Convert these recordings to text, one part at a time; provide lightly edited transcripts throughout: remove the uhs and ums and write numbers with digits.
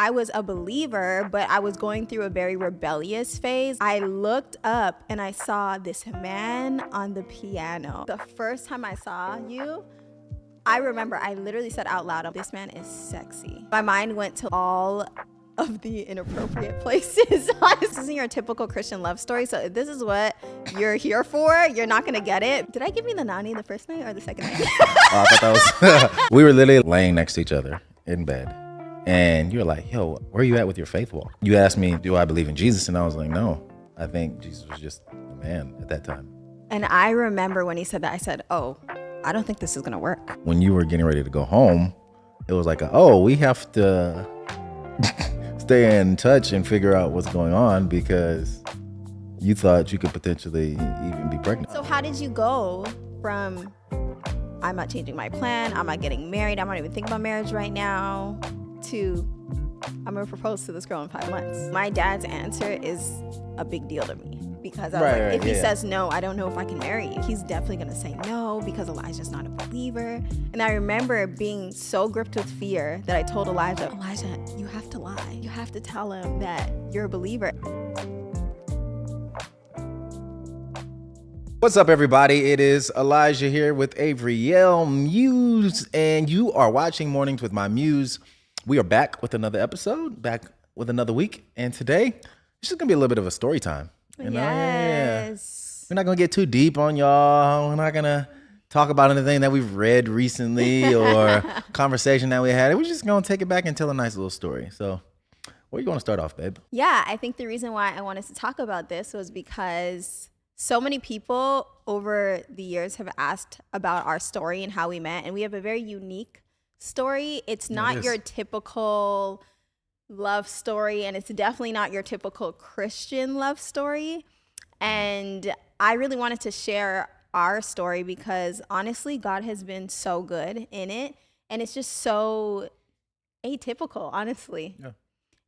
I was a believer, but I was going through a very rebellious phase. I looked up and I saw this man on the piano. The first time I saw you, I remember I literally said out loud, this man is sexy. My mind went to all of the inappropriate places. This isn't your typical Christian love story, so if this is what you're here for, you're not gonna get it. Did I give you the nani the first night or the second night? I thought that was we were literally laying next to each other in bed, and you were like, yo, where are you at with your faith walk? You asked me, do I believe in Jesus? And I was like, no, I think Jesus was just a man at that time. And I remember when he said that, I said, oh, I don't think this is gonna work. When you were getting ready to go home, it was like, we have to stay in touch and figure out what's going on, because you thought you could potentially even be pregnant. So how did you go from, I'm not changing my plan, I'm not getting married, I'm not even thinking about marriage right now, to I'm gonna propose to this girl in 5 months? My dad's answer is a big deal to me, because I was if he says no, I don't know if I can marry you. He's definitely gonna say no because Elijah's not a believer. And I remember being so gripped with fear that I told Elijah, you have to lie. You have to tell him that you're a believer. What's up, everybody? It is Elijah here with Avrielle Muse, and you are watching Mornings with My Muse. We are back with another episode, back with another week, and today it's just gonna be a little bit of a story time. You know? Yes. We're not gonna get too deep on y'all. We're not gonna talk about anything that we've read recently or conversation that we had. We're just gonna take it back and tell a nice little story. So, where you want to start off, babe? Yeah, I think the reason why I wanted to talk about this was because so many people over the years have asked about our story and how we met, and we have a very unique story. It's not your typical love story, and it's definitely not your typical Christian love story. And I really wanted to share our story because honestly, God has been so good in it, and it's just so atypical, honestly. Yeah.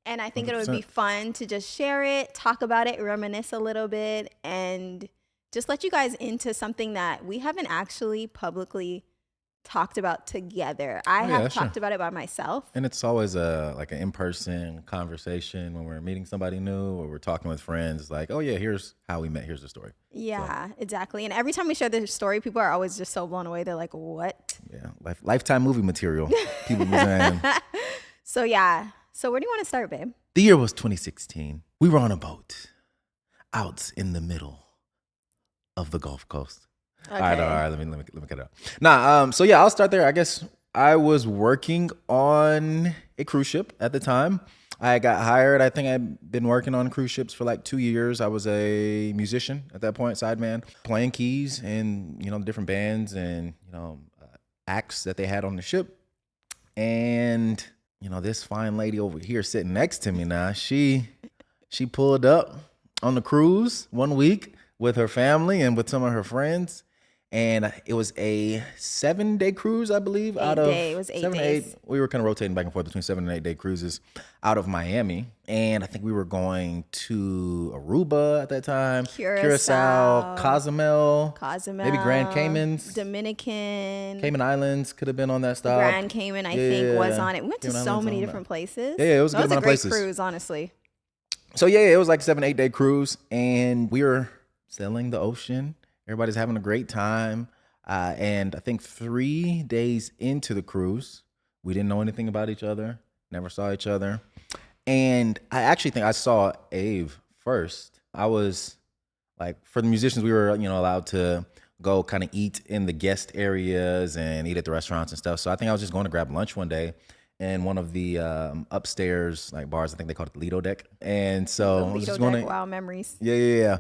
And I think 100%. It would be fun to just share it, talk about it, reminisce a little bit, and just let you guys into something that we haven't actually publicly talked about together. I have talked about it by myself. And it's always like an in-person conversation when we're meeting somebody new or we're talking with friends. It's like, oh yeah, here's how we met. Here's the story. Yeah, exactly. And every time we share the story, people are always just so blown away. They're like, what? Yeah, lifetime movie material. People be saying. So yeah. So where do you want to start, babe? The year was 2016. We were on a boat out in the middle of the Gulf Coast. Okay. All right. Let me get it up. So yeah, I'll start there. I guess I was working on a cruise ship at the time. I got hired. I think I'd been working on cruise ships for like 2 years. I was a musician at that point, sideman, playing keys in, different bands and, acts that they had on the ship. And, this fine lady over here sitting next to me now, she pulled up on the cruise one week with her family and with some of her friends. And it was a 7-day cruise, I believe. It was 8 days. We were kind of rotating back and forth between 7 and 8 day cruises out of Miami. And I think we were going to Aruba at that time. Curacao, Cozumel, maybe Grand Caymans. Cayman Islands could have been on that stop. Grand Cayman, I think, was on it. We went to so many different places. Yeah, it was a good amount of places. It was a great cruise, honestly. So yeah, it was like a 7-8 day cruise. And we were sailing the ocean. Everybody's having a great time. And I think 3 days into the cruise, we didn't know anything about each other, never saw each other. And I actually think I saw Ave first. I was like, for the musicians, we were, allowed to go kind of eat in the guest areas and eat at the restaurants and stuff. So I think I was just going to grab lunch one day in one of the upstairs like bars. I think they called it the Lido Deck. And so I was just going to, wow, memories. Yeah.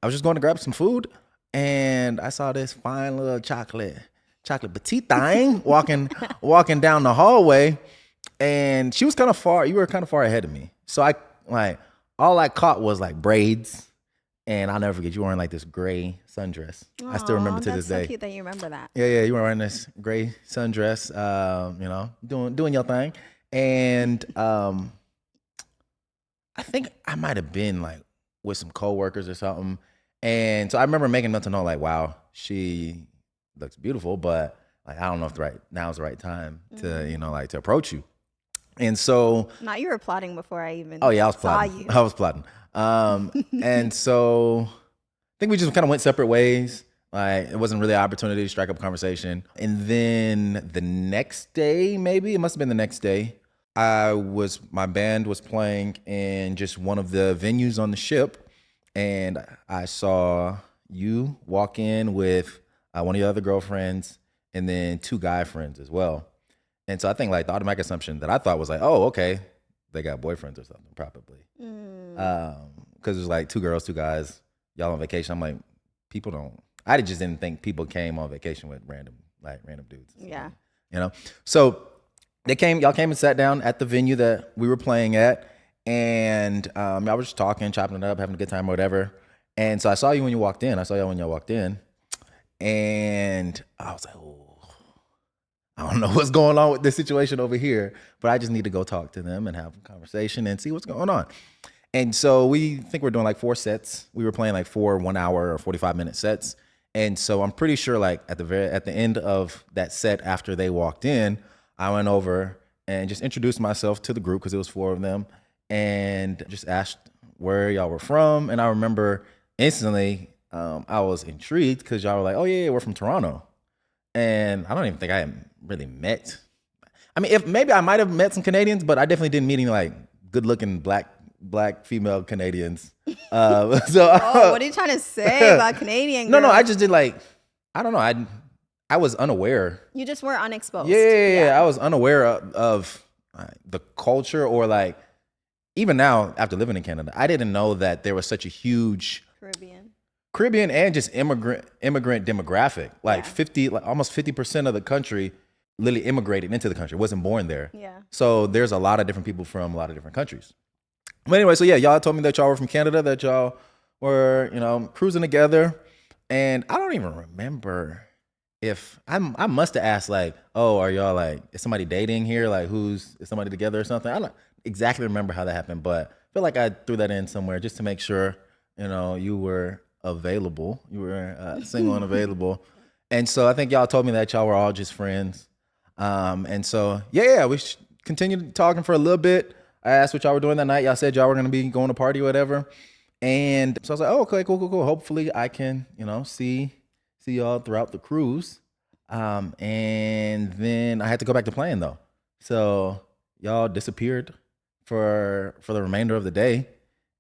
I was just going to grab some food. And I saw this fine little chocolate petite thing walking down the hallway, and she was kind of far. You were kind of far ahead of me, so all I caught was like braids, and I'll never forget. You were wearing like this gray sundress. I still remember to this day. That's so cute that you remember that. Yeah, you were wearing this gray sundress. Doing your thing, and I think I might have been like with some coworkers or something. And so I remember making mental note, like, wow, she looks beautiful, but like, I don't know if now's the right time to, to approach you. And so, Now you were plotting before I even oh yeah, I was saw plotting. you. I was plotting. And so I think we just kind of went separate ways. Like, it wasn't really an opportunity to strike up a conversation. And then the next day, maybe it must have been the next day, my band was playing in just one of the venues on the ship, and I saw you walk in with one of your other girlfriends and then two guy friends as well. And so I think like the automatic assumption that I thought was like, oh, okay, they got boyfriends or something, probably. Because it was like two girls, two guys, y'all on vacation. I'm like, people don't. I just didn't think people came on vacation with random dudes. Yeah. You know? So y'all came and sat down at the venue that we were playing at, and y'all were just talking, chopping it up, having a good time or whatever. And so I saw you when you walked in. I saw y'all when y'all walked in. And I was like, oh, I don't know what's going on with this situation over here, but I just need to go talk to them and have a conversation and see what's going on. And so we think we're doing like 4 sets. We were playing like 4 1 hour or 45-minute sets. And so I'm pretty sure like at the end of that set after they walked in, I went over and just introduced myself to the group because it was 4 of them and just asked where y'all were from. And I remember instantly I was intrigued because y'all were like, oh yeah, we're from Toronto. And I don't even think I had really met. I mean, if maybe I might have met some Canadians, but I definitely didn't meet any like good looking black female Canadians. Oh, what are you trying to say about Canadian girls? No, I just did like, I don't know. I was unaware. You just were unexposed. Yeah. I was unaware of the culture, or like, even now after living in Canada, I didn't know that there was such a huge Caribbean and just immigrant demographic. Like almost 50% of the country literally immigrated into the country, wasn't born there. Yeah. So there's a lot of different people from a lot of different countries. But anyway, so yeah, y'all told me that y'all were from Canada, that y'all were, cruising together. And I don't even remember if I must have asked like, oh, are y'all like, is somebody dating here? Like is somebody together or something? I don't exactly remember how that happened, but I feel like I threw that in somewhere just to make sure, you were available. You were single and available. And so I think y'all told me that y'all were all just friends. And so, yeah, we continued talking for a little bit. I asked what y'all were doing that night. Y'all said y'all were going to be going to party or whatever. And so I was like, oh, okay, cool. Hopefully I can, see y'all throughout the cruise. And then I had to go back to playing though. So y'all disappeared for the remainder of the day.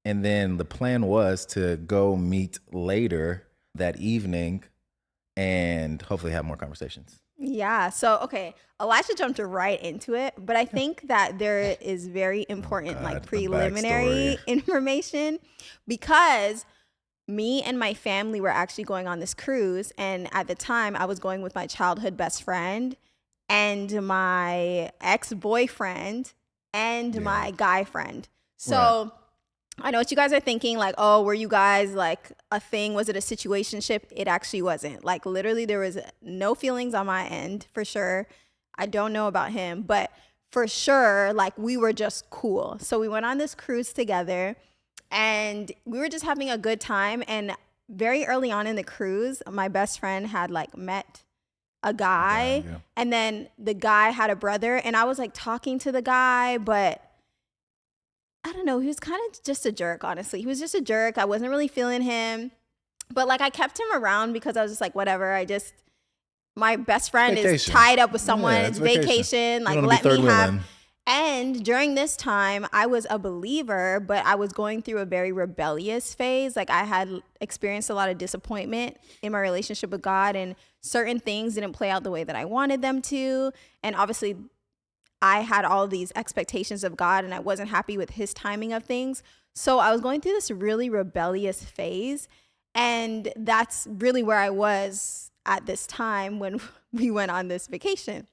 And then the plan was to go meet later that evening and hopefully have more conversations. Yeah. So, okay, Elijah jumped right into it, but I think that there is very important preliminary information, because me and my family were actually going on this cruise. And at the time I was going with my childhood best friend and my ex-boyfriend and my guy friend. So I know what you guys are thinking, like, oh, were you guys like a thing? Was it a situationship? It actually wasn't. Like, literally, there was no feelings on my end, for sure. I don't know about him, but for sure, like, we were just cool. So we went on this cruise together and we were just having a good time. And very early on in the cruise, my best friend had like met a guy, and then the guy had a brother, and I was like talking to the guy, but I don't know, he was kind of just a jerk, honestly. He was just a jerk. I wasn't really feeling him. But like, I kept him around because I was just like, whatever. My best friend is tied up with someone. It's vacation. Like, let me have. And during this time, I was a believer, but I was going through a very rebellious phase. Like, I had experienced a lot of disappointment in my relationship with God, and certain things didn't play out the way that I wanted them to. And obviously, I had all these expectations of God, and I wasn't happy with his timing of things. So I was going through this really rebellious phase. And that's really where I was at this time when we went on this vacation.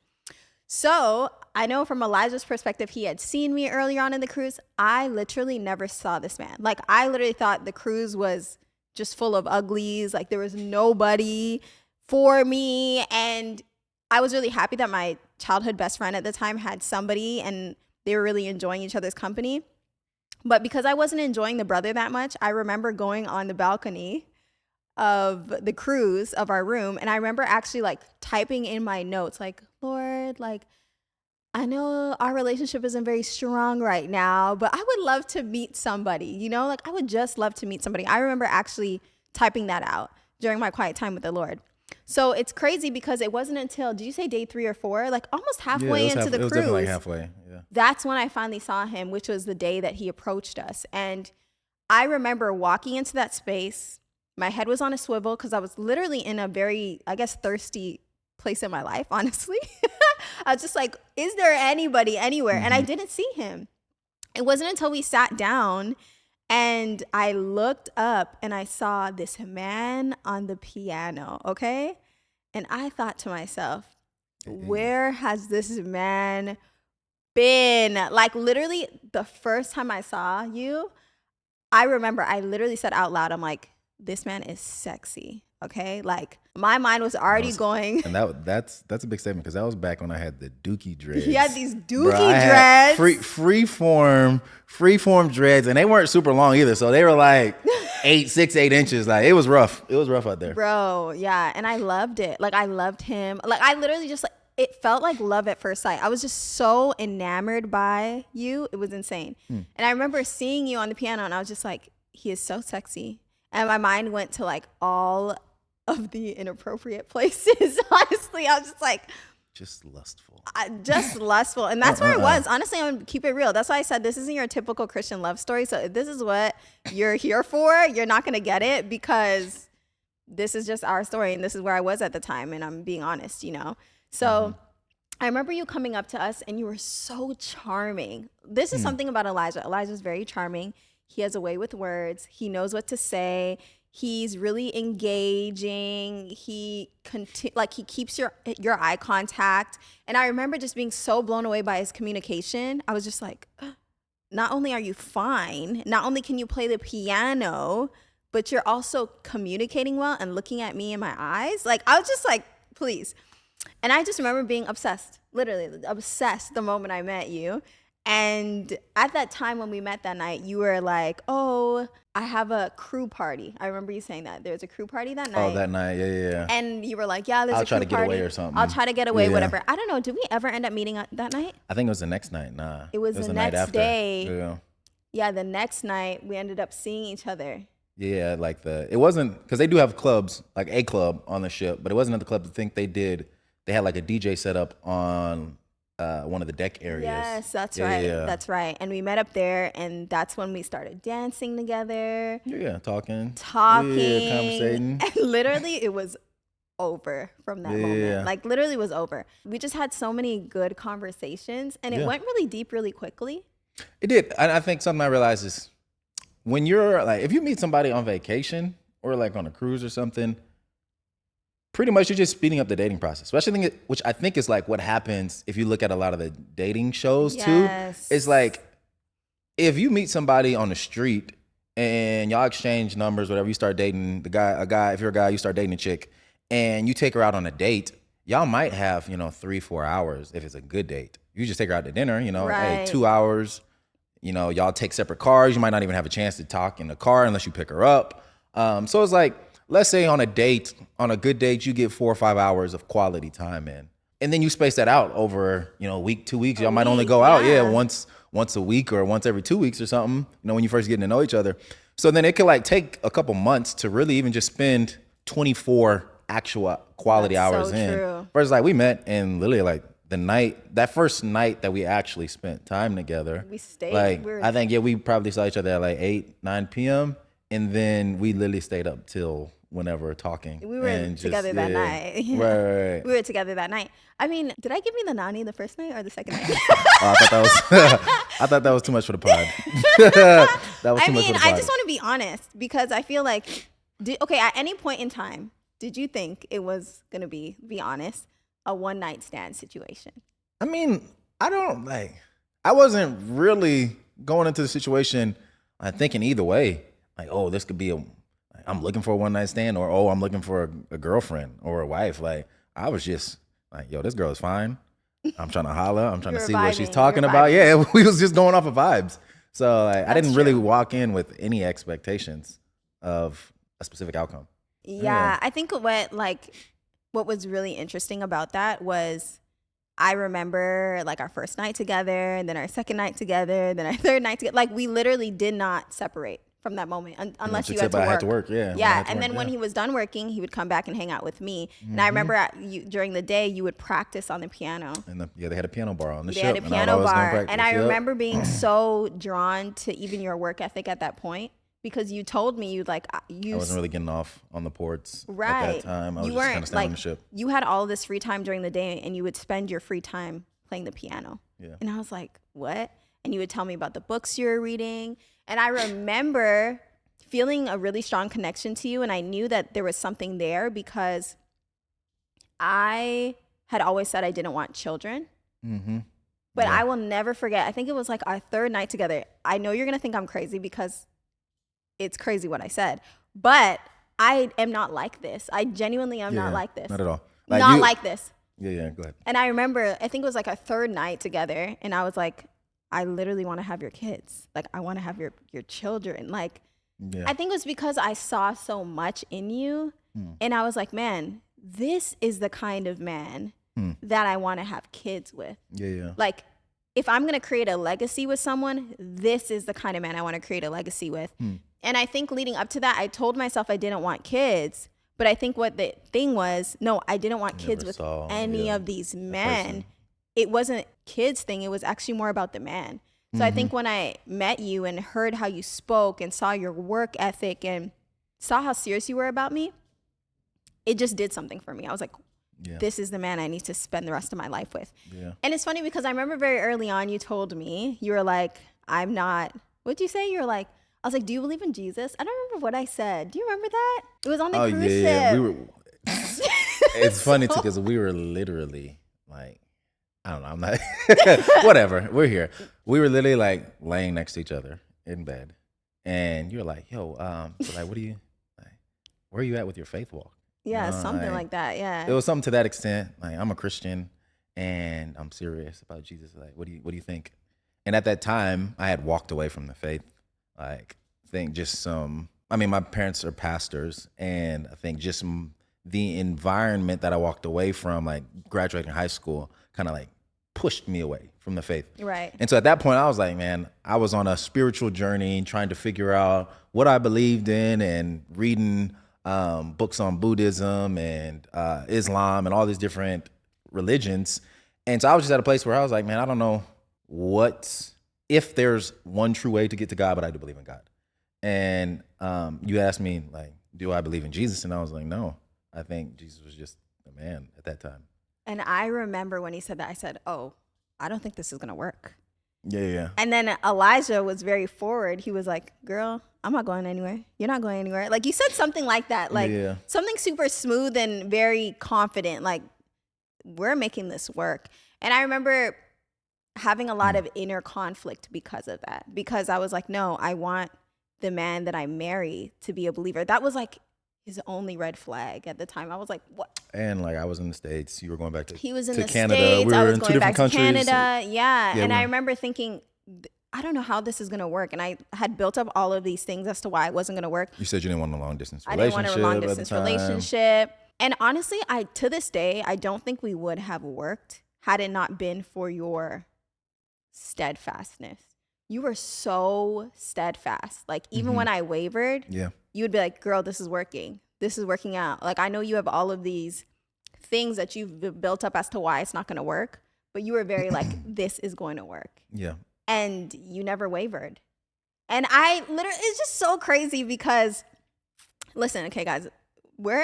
So I know from Elijah's perspective, he had seen me earlier on in the cruise. I literally never saw this man. Like, I literally thought the cruise was just full of uglies. Like, there was nobody for me. And I was really happy that my childhood best friend at the time had somebody and they were really enjoying each other's company. But because I wasn't enjoying the brother that much, I remember going on the balcony of the cruise of our room, and I remember actually like typing in my notes like, Lord, like, I know our relationship isn't very strong right now, but I would love to meet somebody, you know, like I would just love to meet somebody. I remember actually typing that out during my quiet time with the Lord. So it's crazy because it wasn't until, did you say day 3 or 4? Like almost halfway into the cruise. It was definitely like halfway. Yeah. That's when I finally saw him, which was the day that he approached us. And I remember walking into that space. My head was on a swivel because I was literally in a very, I guess, thirsty place in my life, honestly. I was just like, is there anybody anywhere? And I didn't see him. It wasn't until we sat down and I looked up and I saw this man on the piano, okay? And I thought to myself, where has this man been? Like literally the first time I saw you, I remember I literally said out loud, I'm like, this man is sexy, okay? Like my mind was already going. And that's a big statement because that was back when I had the dookie dreads. He had these dookie dreads. Free form dreads, and they weren't super long either. So they were like 8 inches. Like it was rough. It was rough out there. Bro, yeah. And I loved it. Like I loved him. Like I literally just like, it felt like love at first sight. I was just so enamored by you. It was insane. And I remember seeing you on the piano and I was just like, he is so sexy. And my mind went to like all of the inappropriate places. Honestly, I was just like, just lustful. Just lustful. And that's where it was. Honestly, I'm going to keep it real. That's why I said this isn't your typical Christian love story. So if this is what you're here for, you're not going to get it because this is just our story. And this is where I was at the time. And I'm being honest, you know. So I remember you coming up to us and you were so charming. This is something about Elijah. Elijah's very charming. He has a way with words. He knows what to say. He's really engaging. He keeps your eye contact. And I remember just being so blown away by his communication. I was just like, not only are you fine, not only can you play the piano, but you're also communicating well and looking at me in my eyes. Like I was just like, please. And I just remember being obsessed, literally obsessed the moment I met you. And at that time when we met that night, you were like, oh, I have a crew party. I remember you saying that. There's a crew party that night. Oh, that night. Yeah. And you were like, yeah, there's a crew party. I'll try to get away or something. I'll try to get away, whatever. I don't know. Did we ever end up meeting that night? I think it was the next night. Nah. It was the next day. Yeah, the next night we ended up seeing each other. Yeah, like it wasn't, because they do have clubs, like a club on the ship, but it wasn't at the club. I think they had like a DJ set up on one of the deck areas. Yes, that's right. Yeah. That's right. And we met up there, and that's when we started dancing together. Yeah, talking. Yeah, conversating. And literally, it was over from that moment. Like, literally was over. We just had so many good conversations, and it went really deep really quickly. It did. I think something I realized is when you're like, if you meet somebody on vacation or like on a cruise or something, pretty much you're just speeding up the dating process, especially which I think is like what happens if you look at a lot of the dating shows too. It's like if you meet somebody on the street and y'all exchange numbers, whatever, you start dating a guy, if you're a guy, you start dating a chick and you take her out on a date, y'all might have, 3-4 hours if it's a good date. You just take her out to dinner, hey, 2 hours, y'all take separate cars. You might not even have a chance to talk in the car unless you pick her up. So it's like, let's say on a good date, you get 4 or 5 hours of quality time in. And then you space that out over, a week, 2 weeks. Y'all might only go out, once a week or once every 2 weeks or something, when you first getting to know each other. So then it could like take a couple months to really even just spend 24 actual quality hours in. True. Versus like we met and literally like that first night that we actually spent time together. We stayed. Like, I think, we probably saw each other at like 8-9 p.m. And then we literally stayed up till whenever talking. We were together that night. Right. We were together that night. I mean, did I give you the nani the first night or the second night? I thought that was too much for the pod. That was too much for the pod. I just want to be honest because I feel like, at any point in time, did you think it was going to be honest, a one night stand situation? I mean, I wasn't really going into the situation thinking either way. Like, oh, this could be I'm looking for a one night stand, or I'm looking for a girlfriend or a wife. Like, I was just like, yo, this girl is fine. I'm trying to holler. I'm trying to see what she's talking about. Yeah, we was just going off of vibes. So I didn't really walk in with any expectations of a specific outcome. Yeah, I think what was really interesting about that was I remember like our first night together, and then our second night together, then our third night together. Like we literally did not separate from that moment unless you had to work. I had to work, yeah. Yeah, and then when he was done working, he would come back and hang out with me. And I remember during the day, you would practice on the piano. And they had a piano bar on the ship. They had a piano bar. And I remember being so drawn to even your work ethic at that point, because you told me I wasn't really getting off on the ports at that time. I was you just weren't kind of staying on the ship. You had all this free time during the day, and you would spend your free time playing the piano. Yeah. And I was like, what? And you would tell me about the books you were reading. And I remember feeling a really strong connection to you, and I knew that there was something there because I had always said I didn't want children. Mm-hmm. But I will never forget. I think it was like our third night together. I know you're going to think I'm crazy because it's crazy what I said, but I am not like this. I genuinely am not like this. Not at all. Like this. Yeah, go ahead. And I remember, I think it was like our third night together, and I was like, I literally want to have your kids. Like, I want to have your children. Like, I think it was because I saw so much in you, and I was like, man, this is the kind of man that I want to have kids with. Yeah. Like, if I'm going to create a legacy with someone, this is the kind of man I want to create a legacy with. And I think leading up to that, I told myself I didn't want kids. But I think what the thing was, no, I didn't want kids with any of these men. It wasn't kids thing. It was actually more about the man. So I think when I met you and heard how you spoke and saw your work ethic and saw how serious you were about me, it just did something for me. I was like, this is the man I need to spend the rest of my life with. Yeah. And it's funny because I remember very early on you told me, you were like, I'm not, what'd you say? You were like, I was like, do you believe in Jesus? I don't remember what I said. Do you remember that? It was on the cruise ship. Yeah. It's funny too because we were literally like, I don't know, I'm not, whatever, we're here. We were literally like laying next to each other in bed. And you were like, yo, so like, where are you at with your faith walk? Yeah, something like that, yeah. It was something to that extent. Like, I'm a Christian and I'm serious about Jesus. Like, what do you think? And at that time, I had walked away from the faith. Like, I think just my parents are pastors, and I think just the environment that I walked away from, like graduating high school, kind of like pushed me away from the faith. Right. And so at that point, I was like, man, I was on a spiritual journey trying to figure out what I believed in and reading books on Buddhism and Islam and all these different religions. And so I was just at a place where I was like, man, I don't know if there's one true way to get to God, but I do believe in God. And you asked me, like, do I believe in Jesus? And I was like, no, I think Jesus was just a man at that time. And I remember when he said that, I said, oh, I don't think this is going to work. Yeah. And then Elijah was very forward. He was like, girl, I'm not going anywhere. You're not going anywhere. Like, you said something like that, like something super smooth and very confident, like, we're making this work. And I remember having a lot of inner conflict because of that, because I was like, no, I want the man that I marry to be a believer. That was like his only red flag at the time. I was like, what? And like, I was in the States, you were going back to He was in to the Canada. States. We were I was in going two back different to countries. Canada. Yeah. And I remember thinking, I don't know how this is going to work. And I had built up all of these things as to why it wasn't going to work. You said you didn't want a long distance I relationship. didn't want a long distance relationship. And honestly, to this day, I don't think we would have worked had it not been for your steadfastness. You were so steadfast. Like, even when I wavered, you would be like, girl, this is working. This is working out. Like, I know you have all of these things that you've built up as to why it's not going to work, but you were very like, this is going to work. Yeah. And you never wavered. And I literally, it's just so crazy because, listen, okay, guys,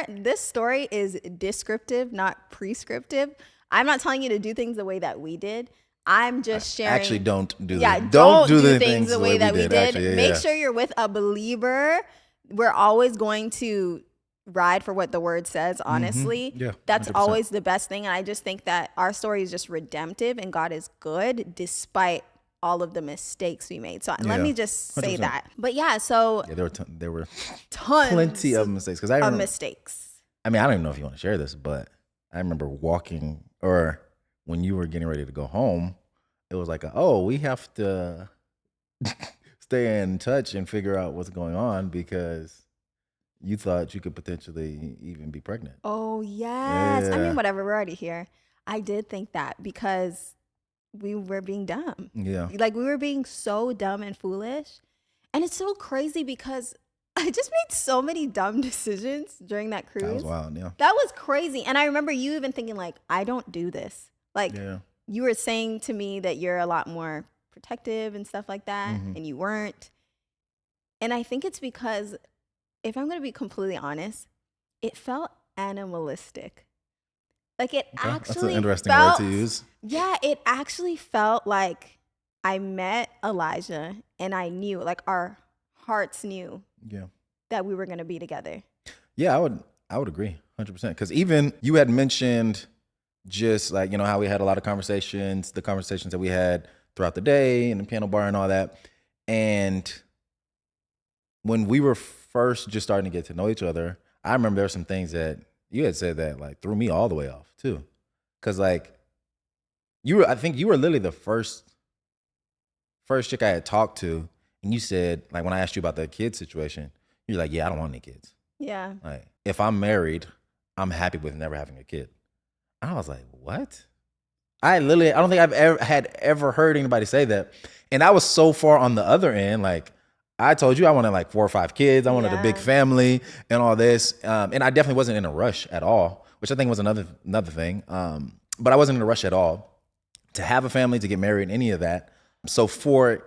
this story is descriptive, not prescriptive. I'm not telling you to do things the way that we did. I'm just sharing. Actually, don't do don't do the things the way that we did. Actually, Make sure you're with a believer. We're always going to ride for what the word says, honestly. Yeah, that's 100%. Always the best thing. And I just think that our story is just redemptive and God is good despite all of the mistakes we made. So let me just say 100%. That. But so there were tons plenty of mistakes. Because I remember mistakes. I mean, I don't even know if you want to share this, but I remember walking, or when you were getting ready to go home, it was like, we have to stay in touch and figure out what's going on because you thought you could potentially even be pregnant. Oh, yes. Yeah. I mean, whatever. We're already here. I did think that because we were being dumb. Yeah. Like we were being so dumb and foolish. And it's so crazy because I just made so many dumb decisions during that cruise. That was wild, yeah. That was crazy. And I remember you even thinking like, I don't do this. Like you were saying to me that you're a lot more protective and stuff like that. And you weren't. And I think it's because, if I'm going to be completely honest, it felt animalistic. Like it actually That's an interesting felt, word to use. Yeah, it actually felt like I met Elijah and I knew, like our hearts knew that we were going to be together. Yeah, I would agree 100%. Because even you had mentioned just like, how we had a lot of conversations, the conversations that we had throughout the day and the piano bar and all that. And when we were first just starting to get to know each other, I remember there were some things that you had said that like threw me all the way off too. Cause like I think you were literally the first chick I had talked to. And you said, like, when I asked you about the kid situation, you're like, yeah, I don't want any kids. Yeah. Like, if I'm married, I'm happy with never having a kid. And I was like, what? I don't think I've ever heard anybody say that. And I was so far on the other end. Like, I told you I wanted like 4 or 5 kids. I wanted a big family and all this. And I definitely wasn't in a rush at all, which I think was another thing. But I wasn't in a rush at all to have a family, to get married, any of that. So for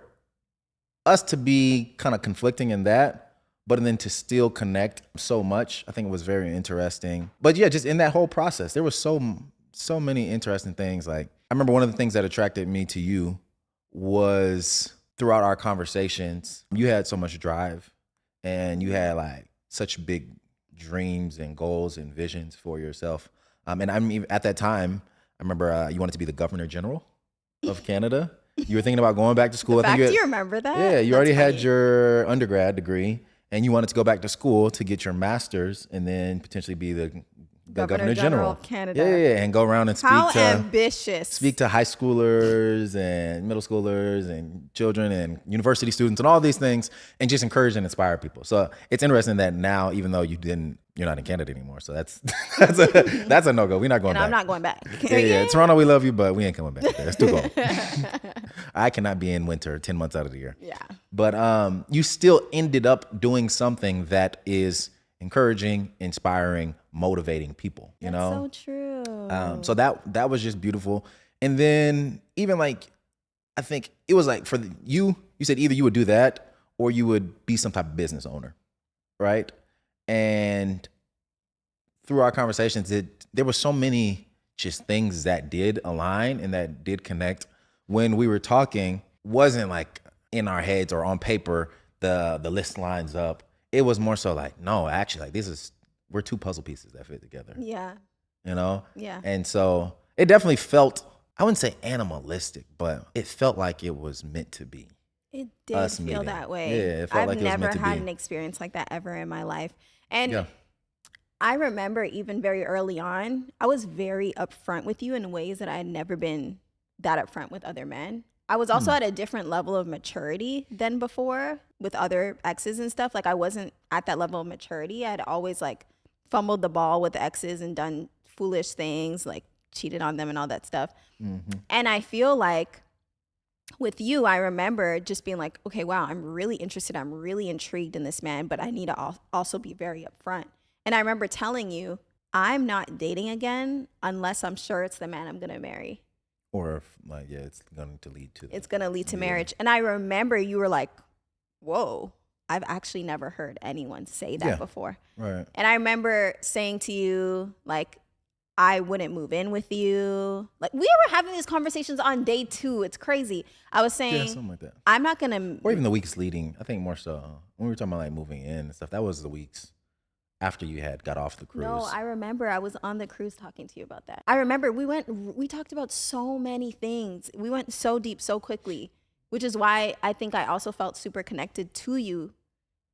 us to be kind of conflicting in that, but then to still connect so much, I think it was very interesting. But yeah, just in that whole process, there was so many interesting things. Like, I remember one of the things that attracted me to you was throughout our conversations, you had so much drive and you had like such big dreams and goals and visions for yourself. And I mean, at that time, I remember you wanted to be the Governor General of Canada. You were thinking about going back to school. Do you remember that? Yeah, you already had your undergrad degree, and you wanted to go back to school to get your master's, and then potentially be the Governor General of Canada. Yeah, and go around and ambitious. Speak to high schoolers and middle schoolers and children and university students and all these things, and just encourage and inspire people. So it's interesting that now, even though you're not in Canada anymore, so that's a no-go. We're not going back. I'm not going back. Yeah. Toronto, we love you, but we ain't coming back there. It's too cold. I cannot be in winter 10 months out of the year. Yeah. But you still ended up doing something that is encouraging, inspiring, motivating people, you know? That's so true. So that was just beautiful. And then even like, I think it was like for you said either you would do that or you would be some type of business owner, right? And through our conversations, there were so many just things that did align and that did connect. When we were talking, wasn't like in our heads or on paper, the list lines up. It was more so like, no, actually, like we're 2 puzzle pieces that fit together. Yeah. You know? Yeah. And so it definitely felt, I wouldn't say animalistic, but it felt like it was meant to be. It did feel that way. Yeah, it felt like it was meant to be. I've never had an experience like that ever in my life. And I remember even very early on, I was very upfront with you in ways that I had never been that upfront with other men. I was also at a different level of maturity than before with other exes and stuff. Like I wasn't at that level of maturity. I'd always like fumbled the ball with exes and done foolish things, like cheated on them and all that stuff. Mm-hmm. And I feel like with you, I remember just being like, okay, wow, I'm really interested. I'm really intrigued in this man, but I need to also be very upfront. And I remember telling you, I'm not dating again unless I'm sure it's the man I'm going to marry. Or if, like, it's going to lead to it's going to lead to marriage. And I remember you were like, whoa, I've actually never heard anyone say that before. Right. And I remember saying to you, like, I wouldn't move in with you. Like, we were having these conversations on day 2. It's crazy. I was saying, something like that. I'm not going to. Or even the weeks leading. I think more so when we were talking about like moving in and stuff, that was the weeks after you had got off the cruise. No, I remember I was on the cruise talking to you about that. I remember we talked about so many things. We went so deep so quickly, which is why I think I also felt super connected to you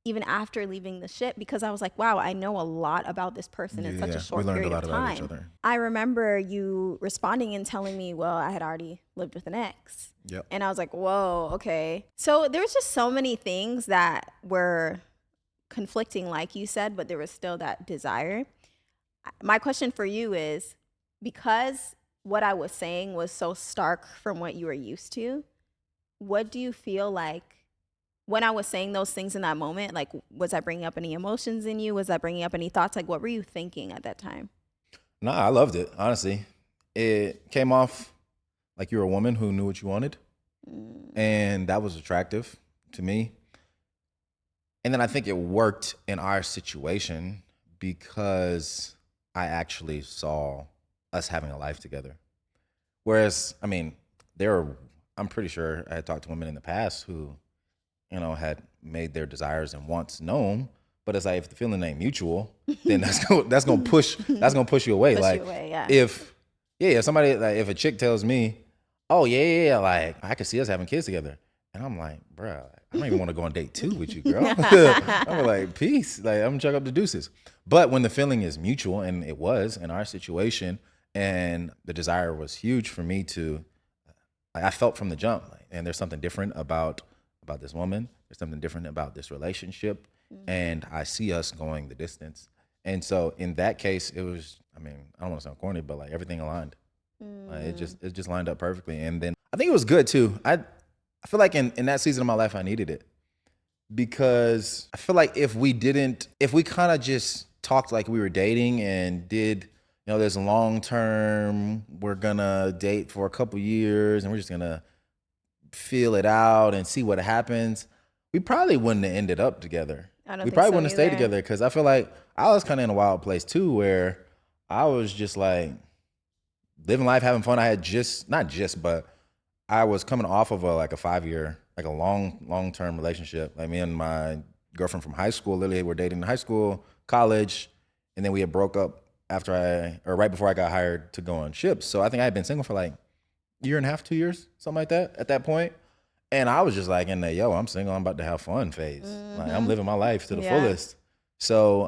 even after leaving the ship, because I was like, wow, I know a lot about this person in such a short period of time. We learned a lot about each other. I remember you responding and telling me, well, I had already lived with an ex. Yep. And I was like, whoa, okay. So there was just so many things that were conflicting, like you said, but there was still that desire. My question for you is, because what I was saying was so stark from what you were used to. What do you feel like when I was saying those things in that moment? Like, was I bringing up any emotions in you? Was I bringing up any thoughts? Like, what were you thinking at that time? Nah, I loved it, honestly. It came off like you were a woman who knew what you wanted. And that was attractive to me. And then I think it worked in our situation because I actually saw us having a life together. Whereas, I mean, I'm pretty sure I had talked to women in the past who, had made their desires and wants known. But it's like, if the feeling ain't mutual, then that's gonna push you away. Push Like, you away, yeah. if somebody, like, if a chick tells me, oh yeah, like, I could see us having kids together, and I'm like, bruh, I don't even want to go on date 2 with you, girl. I'm like, peace. Like, I'm gonna chuck up the deuces. But when the feeling is mutual, and it was in our situation, and the desire was huge for me to, like, I felt from the jump, like, and there's something different about this woman. There's something different about this relationship, and I see us going the distance. And so in that case, it was, I mean, I don't want to sound corny, but like, everything aligned. It just lined up perfectly. And then I think it was good too. I feel like in that season of my life, I needed it, because I feel like if we kind of just talked like we were dating and did, there's long term, we're gonna date for a couple years and we're just gonna feel it out and see what happens, we probably wouldn't have ended up together. We probably wouldn't have stayed together, because I feel like I was kind of in a wild place too, where I was just like living life, having fun. I had but I was coming off of a 5-year, like a long-term relationship. Like, me and my girlfriend from high school literally were dating in high school, college, and then we had broke up right before I got hired to go on ships. So I think I had been single for like a year and a half, 2 years, something like that at that point. And I was just like in the, I'm single, I'm about to have fun phase. Like, I'm living my life to the fullest. So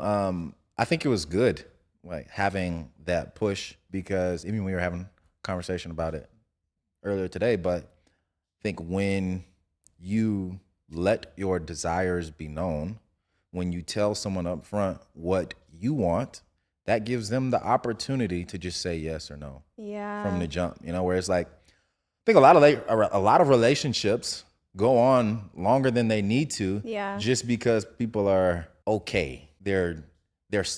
I think it was good, like, having that push, because even we were having a conversation about it earlier today, but I think when you let your desires be known, when you tell someone up front what you want, that gives them the opportunity to just say yes or no from the jump. Where it's like, I think a lot of relationships go on longer than they need to, just because people are okay. They're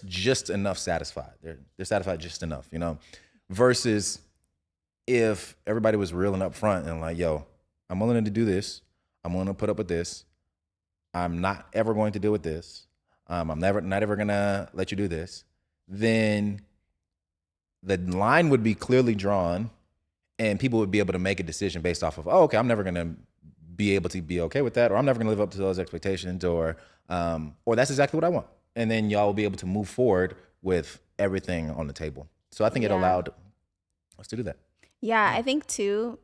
just enough satisfied. They're satisfied just enough, versus if everybody was real and upfront and like, I'm willing to do this. I'm willing to put up with this. I'm not ever going to deal with this. I'm not ever gonna let you do this. Then the line would be clearly drawn, and people would be able to make a decision based off of, okay, I'm never gonna be able to be okay with that, or I'm never gonna live up to those expectations, or that's exactly what I want. And then y'all will be able to move forward with everything on the table. So I think it allowed us to do that. Yeah, I think too,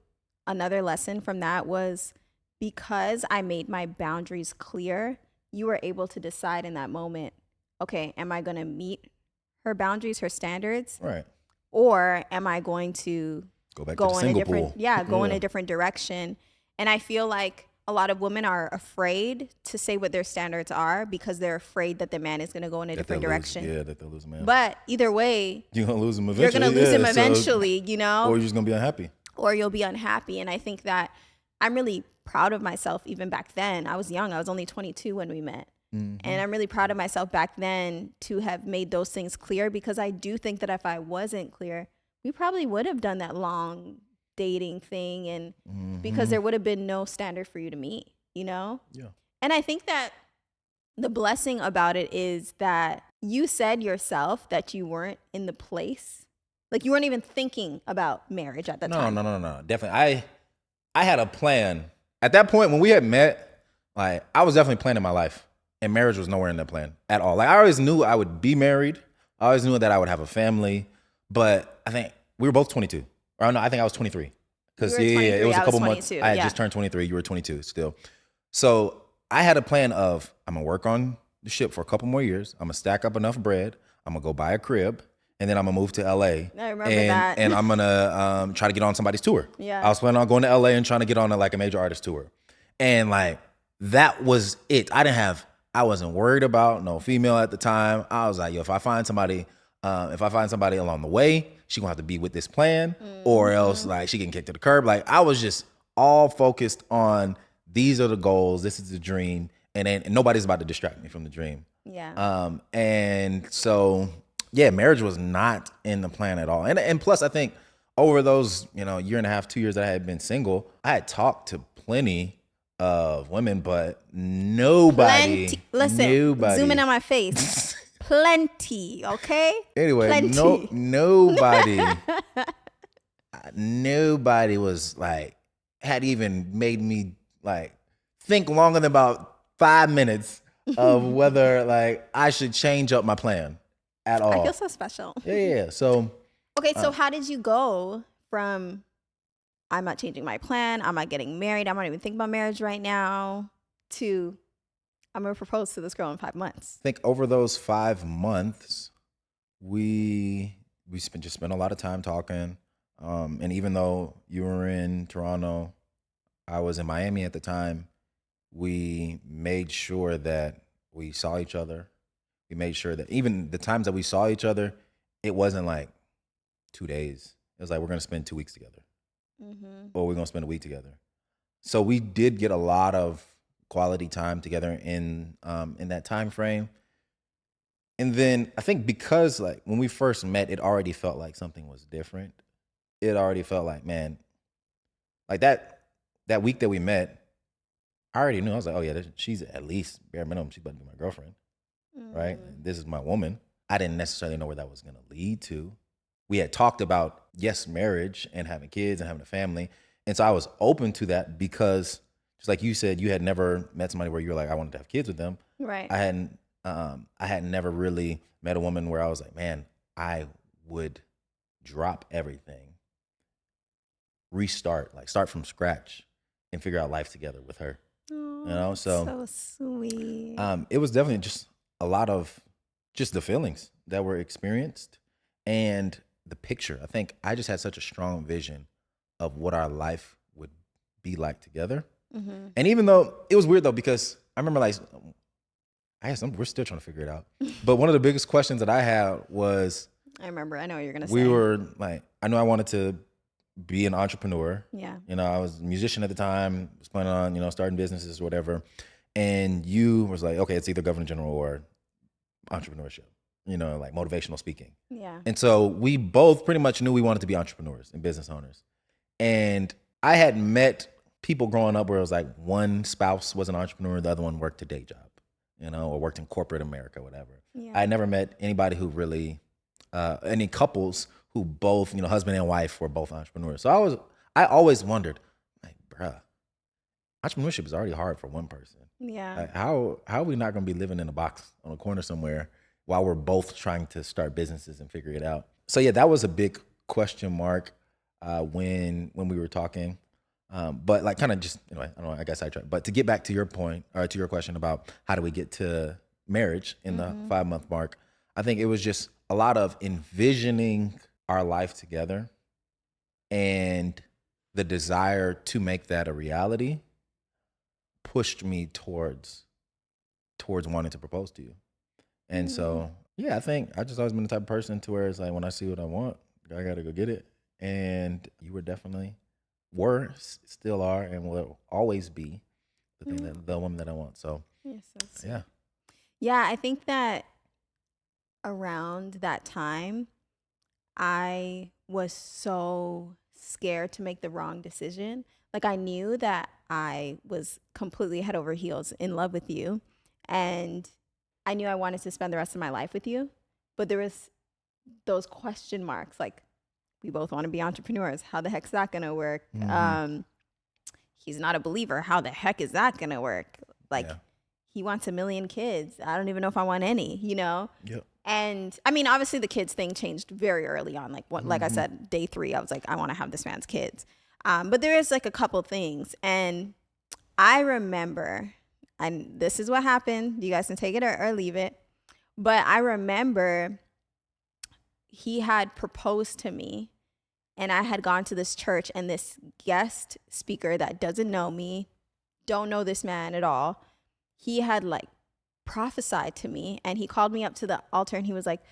another lesson from that was, because I made my boundaries clear, you were able to decide in that moment, okay, am I going to meet her boundaries, her standards? Right. Or am I going to go back to the single pool? Go in a different direction? And I feel like a lot of women are afraid to say what their standards are, because they're afraid that the man is going to go in a different direction. That they'll lose a man. But either way, you're going to lose him eventually. You're going to lose him eventually, Or you're just going to be unhappy. Or you'll be unhappy. And I think that I'm really proud of myself. Even back then, I was young. I was only 22 when we met. And I'm really proud of myself back then to have made those things clear, because I do think that if I wasn't clear, we probably would have done that long dating thing, and because there would have been no standard for you to meet, Yeah. And I think that the blessing about it is that you said yourself that you weren't in the place, like you weren't even thinking about marriage at that time. No. Definitely. I had a plan. At that point when we had met, like, I was definitely planning my life, and marriage was nowhere in the plan at all. Like, I always knew I would be married. I always knew that I would have a family, but I think we were both 22. Or no, I think I was 23. Because it was a couple months. I had just turned 23. You were 22 still. So I had a plan of, I'm going to work on the ship for a couple more years. I'm going to stack up enough bread. I'm going to go buy a crib. And then I'm going to move to LA. I remember that. And I'm going to try to get on somebody's tour. Yeah. I was planning on going to LA and trying to get on a major artist tour. And like, that was it. I wasn't worried about no female at the time. I was like, if I find somebody, If I find somebody along the way, she gonna have to be with this plan, or else like she getting kicked to the curb. Like I was just all focused on these are the goals. This is the dream, and nobody's about to distract me from the dream. Yeah. And so yeah, marriage was not in the plan at all. And plus, I think over those year and a half, 2 years that I had been single, I had talked to plenty of women, but nobody. Listen, zoom in on my face. Plenty, okay? Anyway, Plenty. nobody was like, had even made me like think longer than about 5 minutes of whether like I should change up my plan at all. I feel so special. Yeah. So, okay, so how did you go from I'm not changing my plan, I'm not getting married, I'm not even thinking about marriage right now, to I'm gonna propose to this girl in 5 months? I think over those 5 months, we spent a lot of time talking. And even though you were in Toronto, I was in Miami at the time. We made sure that we saw each other. We made sure that even the times that we saw each other, it wasn't like 2 days. It was like, we're gonna spend 2 weeks together, or we're gonna spend a week together. So we did get a lot of quality time together in that time frame. And then I think because like when we first met, it already felt like something was different. It already felt like, man, like that week that we met, I already knew. I was like, oh yeah, she's at least bare minimum, she's about to be my girlfriend, right? This is my woman. I didn't necessarily know where that was going to lead to. We had talked about, yes, marriage and having kids and having a family. And so I was open to that because just like you said, you had never met somebody where you were like, I wanted to have kids with them. Right. I had never really met a woman where I was like, man, I would drop everything, restart, like start from scratch and figure out life together with her. Oh, so sweet. It was definitely just a lot of just the feelings that were experienced and the picture. I think I just had such a strong vision of what our life would be like together. And even though it was weird though, because I remember like, we're still trying to figure it out. But one of the biggest questions that I had was, I know what you're going to say. We were like, I knew I wanted to be an entrepreneur. Yeah. I was a musician at the time, was planning on, starting businesses or whatever. And you was like, okay, it's either governor general or entrepreneurship, like motivational speaking. Yeah. And so we both pretty much knew we wanted to be entrepreneurs and business owners. And I had met people growing up where it was like one spouse was an entrepreneur, the other one worked a day job, or worked in corporate America, whatever. Yeah. I never met anybody who really, any couples who both, husband and wife were both entrepreneurs. So I always wondered, like, bruh, entrepreneurship is already hard for one person. Yeah. Like, how are we not going to be living in a box on a corner somewhere while we're both trying to start businesses and figure it out? So yeah, that was a big question mark when we were talking. But like kind of just, I don't know, I guess I tried. But to get back to your point, or to your question about how do we get to marriage in the 5 month mark, I think it was just a lot of envisioning our life together and the desire to make that a reality pushed me towards wanting to propose to you. And so, yeah, I think I just always been the type of person to where it's like, when I see what I want, I got to go get it. And you still are, and will always be the thing the woman that I want. So, yeah. Yeah, I think that around that time, I was so scared to make the wrong decision. Like, I knew that I was completely head over heels in love with you, and I knew I wanted to spend the rest of my life with you, but there was those question marks, like, we both want to be entrepreneurs. How the heck is that going to work? He's not a believer. How the heck is that going to work? Like, he wants 1 million kids. I don't even know if I want any, Yep. And I mean, obviously the kids thing changed very early on. Like like I said, day 3, I was like, I want to have this man's kids. But there is like a couple things. And I remember, and this is what happened. You guys can take it or leave it. But I remember he had proposed to me, and I had gone to this church, and this guest speaker that doesn't know me, don't know this man at all, he had like prophesied to me, and he called me up to the altar, and he was like,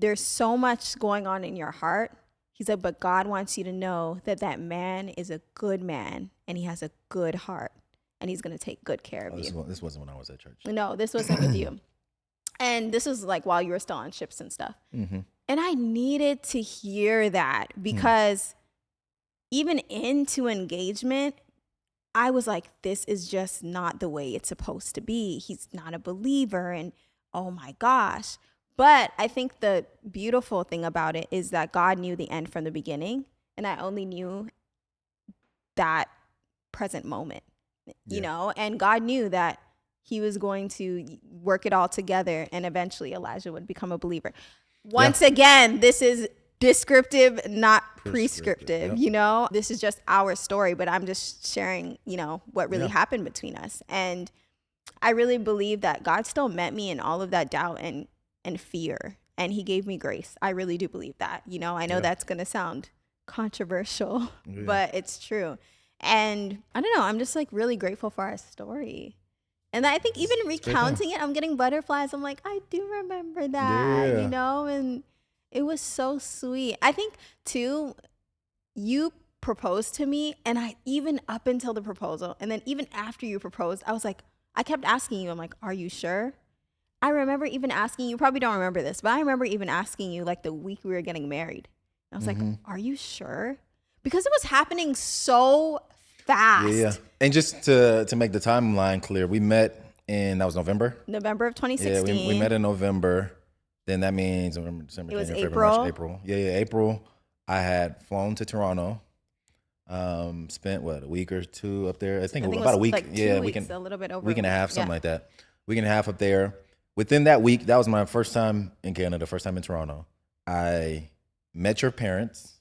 there's so much going on in your heart. He said, but God wants you to know that that man is a good man and he has a good heart and he's going to take good care of you. This wasn't when I was at church. No, this wasn't with you. And this was like while you were still on ships and stuff. Mm-hmm. And I needed to hear that because even into engagement, I was like, this is just not the way it's supposed to be. He's not a believer. And oh my gosh. But I think the beautiful thing about it is that God knew the end from the beginning. And I only knew that present moment, you know, and God knew that he was going to work it all together and eventually Elijah would become a believer. Once again, this is descriptive, not prescriptive, you know, this is just our story, but I'm just sharing, you know, what really happened between us. And I really believe that God still met me in all of that doubt and fear, and he gave me grace. I really do believe that, you know, I know that's going to sound controversial, but it's true. And I don't know, I'm just like really grateful for our story. And I think even recounting it, I'm getting butterflies. I'm like, I do remember that, you know, and it was so sweet. I think too, you proposed to me, and I even up until the proposal, and then even after you proposed, I was like, I kept asking you, I'm like, are you sure? I remember even asking you, probably don't remember this, but I remember even asking you like the week we were getting married. I was like, are you sure? Because it was happening so fast. Yeah. And just to make the timeline clear, we met that was November of 2016. Yeah, we met in November. Then that means November, December, January, February, March, April. April. I had flown to Toronto. Spent a week or two up there. I think about a week. Like 2 weeks, a little bit over week and a half, something like that. Week and a half up there. Within that week, that was my first time in Canada, first time in Toronto. I met your parents.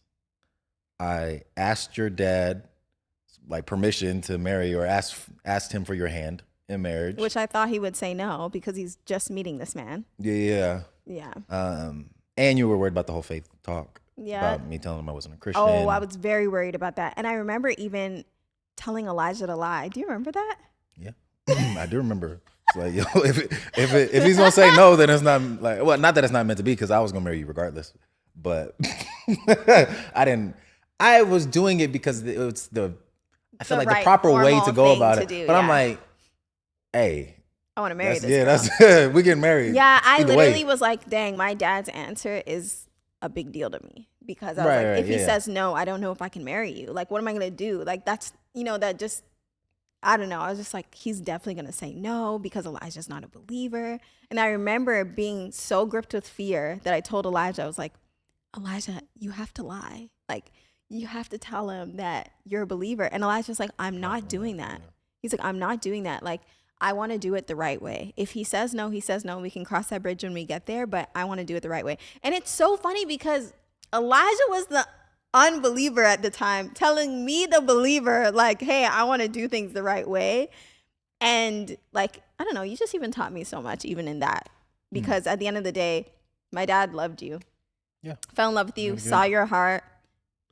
I asked your dad like permission to marry, or asked him for your hand in marriage. Which I thought he would say no because he's just meeting this man. Yeah. And you were worried about the whole faith talk. Yeah. About me telling him I wasn't a Christian. Oh, I was very worried about that. And I remember even telling Elijah to lie. Do you remember that? Yeah. I do remember. It's like, yo, if he's gonna say no, then it's not like, well, not that it's not meant to be, because I was gonna marry you regardless. But I was doing it because it was I feel like the proper way to go about it. But I'm like, hey, I want to marry this girl. Yeah, that's we getting married. Yeah, I literally was like, dang, my dad's answer is a big deal to me, because I was like, if he says no, I don't know if I can marry you. Like, what am I gonna do? Like, that's, you know, that just, I don't know. I was just like, he's definitely gonna say no because Elijah's not a believer. And I remember being so gripped with fear that I told Elijah, I was like, Elijah, you have to lie. Like, you have to tell him that you're a believer. And Elijah's like, I'm not doing that. He's like, I'm not doing that. Like, I want to do it the right way. If he says no, he says no. We can cross that bridge when we get there, but I want to do it the right way. And it's so funny because Elijah was the unbeliever at the time, telling me, the believer, like, hey, I want to do things the right way. And like, I don't know, you just even taught me so much even in that, because at the end of the day, my dad loved you. Yeah. Fell in love with you, saw your heart.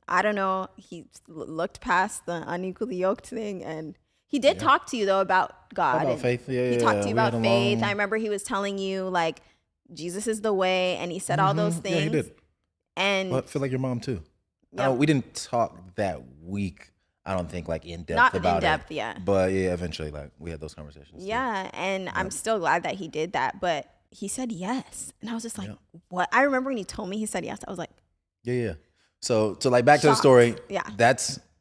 I don't know, he looked past the unequally yoked thing, and he did talk to you though about God. About faith, He talked to you about faith. I remember he was telling you like Jesus is the way, and he said all those things. Yeah, he did. And I feel like your mom too. We didn't talk that week, I don't think, like in depth not about in depth, it. yeah. But yeah, eventually, like we had those conversations. Yeah, too. And I'm still glad that he did that. But he said yes, and I was just like, what? I remember when he told me he said yes, I was like, yeah. So like back to the story. Yeah.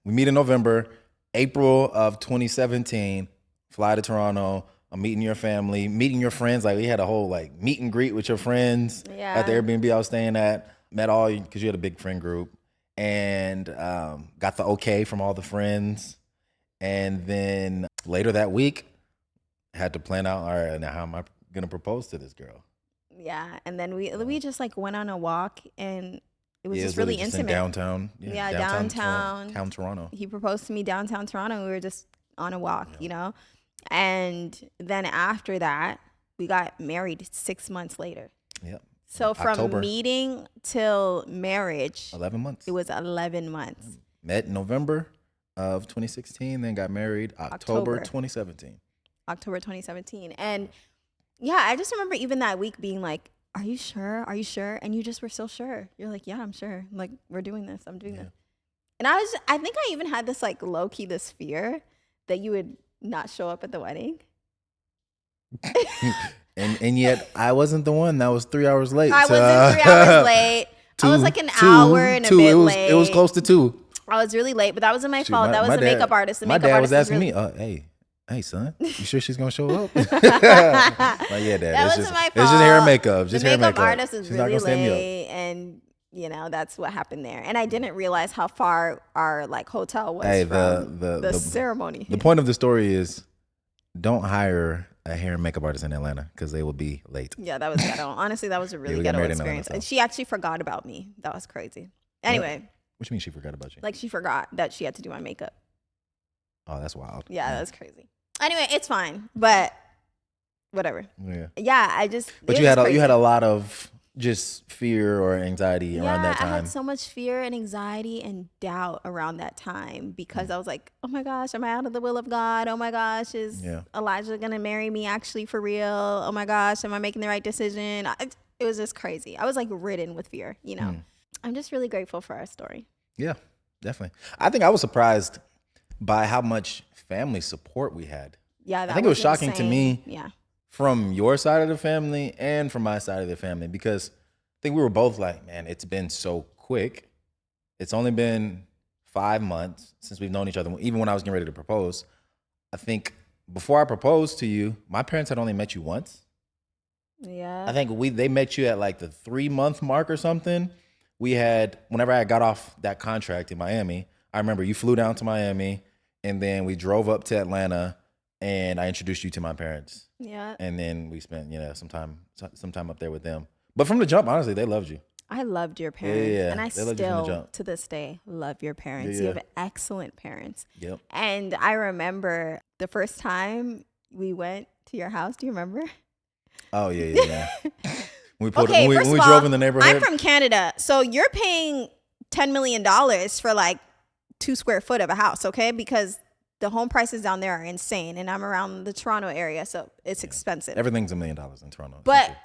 We meet in November. April of 2017, fly to Toronto. I'm meeting your family, meeting your friends. Like we had a whole like meet and greet with your friends at the Airbnb I was staying at. Met all you because you had a big friend group, and got the okay from all the friends. And then later that week, had to plan out, all right, now how am I gonna propose to this girl? Yeah, and then we just like went on a walk, and it was just really intimate. Downtown. Downtown Toronto. He proposed to me downtown Toronto, and we were just on a walk, you know? And then after that, we got married 6 months later. Yep. So from October. Meeting till marriage, 11 months. It was 11 months. Met in November of 2016, then got married October 2017. October 2017. And yeah, I just remember even that week being like, are you sure? Are you sure? And you just were so sure. You're like, yeah, I'm sure. Like, we're doing this. I'm doing this. And I think I even had this like low key, this fear that you would not show up at the wedding. and yet I wasn't the one that was 3 hours late. I wasn't 3 hours late. I was like an hour and a bit late. It was close to 2. I was really late, but that wasn't my fault. That was the makeup artist. The my makeup dad artist was asking me, hey, son, you sure she's gonna show up? Like, yeah, Dad. That wasn't my fault. It's just hair and makeup. Just the hair makeup and makeup. artist is really late, and that's what happened there. And I didn't realize how far our like hotel was from the ceremony. The point of the story is, don't hire a hair and makeup artist in Atlanta because they will be late. Yeah, that was ghetto. Honestly, that was a really ghetto experience. And she actually forgot about me. That was crazy. Anyway. What do you mean she forgot about you? Like she forgot that she had to do my makeup. Oh, that's wild. Yeah, that was crazy. Anyway, it's fine, but whatever. Yeah, I just. But you had a lot of just fear or anxiety around that time. I had so much fear and anxiety and doubt around that time because I was like, oh my gosh, am I out of the will of God? Oh my gosh, is Elijah gonna marry me actually for real? Oh my gosh, am I making the right decision? It was just crazy. I was like ridden with fear. I'm just really grateful for our story. Yeah, definitely. I think I was surprised by how much family support we had. Yeah, I think it was shocking to me. Yeah. From your side of the family and from my side of the family, because I think we were both like, man, it's been so quick. It's only been 5 months since we've known each other. Even when I was getting ready to propose, I think before I proposed to you, my parents had only met you once. Yeah. I think they met you at like the 3-month mark or something. Whenever I got off that contract in Miami, I remember you flew down to Miami and then we drove up to Atlanta and I introduced you to my parents. Yeah. And then we spent, some time up there with them. But from the jump, honestly, they loved you. I loved your parents. Yeah. And I still, to this day, love your parents. Yeah. You have excellent parents. Yep. And I remember the first time we went to your house. Do you remember? Oh, yeah. When we drove drove in the neighborhood. I'm from Canada. So you're paying $10 million for like 2 square foot of a house, okay? Because the home prices down there are insane. And I'm around the Toronto area, so it's expensive. Everything's $1 million in Toronto. But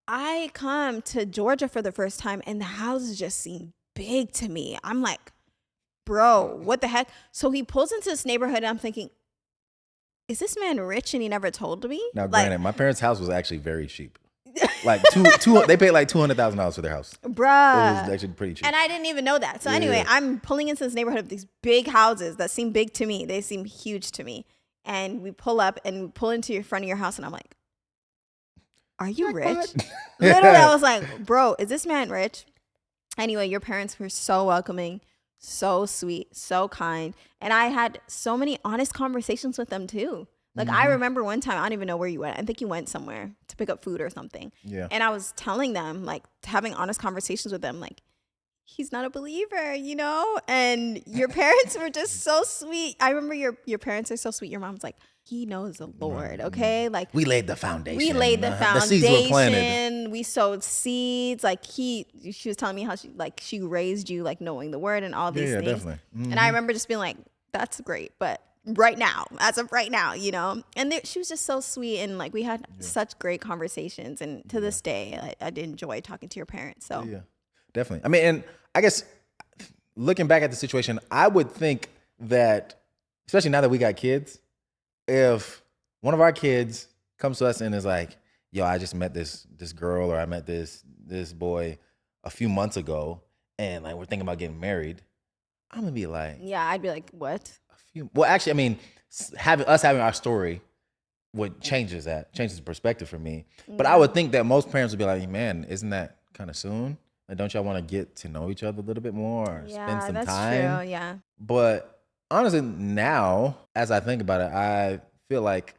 I come to Georgia for the first time and the houses just seem big to me. I'm like, bro, what the heck? So he pulls into this neighborhood and I'm thinking, is this man rich and he never told me? Now, granted, my parents' house was actually very cheap. Like they paid like $200,000 for their house. Bruh. It was actually pretty cheap. And I didn't even know that. So anyway, I'm pulling into this neighborhood of these big houses that seem big to me. They seem huge to me. And we pull up and we pull into your front of your house and I'm like, are you rich? Literally, I was like, bro, is this man rich? Anyway, your parents were so welcoming, so sweet, so kind. And I had so many honest conversations with them too. Like, I remember one time, I don't even know where you went. I think you went somewhere to pick up food or something. Yeah. And I was telling them, like, having honest conversations with them, like, he's not a believer, And your parents were just so sweet. I remember your parents are so sweet. Your mom's like, he knows the Lord, okay? Like, we laid the foundation. The seeds were planted. We sowed seeds. Like, she was telling me how she raised you, like, knowing the Word and all these things. Definitely. Mm-hmm. And I remember just being like, that's great, but right now, as of right now, and she was just so sweet, and like we had such great conversations, and to this day I did enjoy talking to your parents. So yeah, definitely. I mean, and I guess looking back at the situation, I would think that, especially now that we got kids, if one of our kids comes to us and is like, yo, I just met this girl, or I met this boy a few months ago, and like we're thinking about getting married, I'm gonna be like, I'd be like, what? Well, actually, I mean, having our story changes the perspective for me. But I would think that most parents would be like, man, isn't that kind of soon? Like, don't y'all want to get to know each other a little bit more, or spend some that's time? True, yeah. But honestly, now, as I think about it, I feel like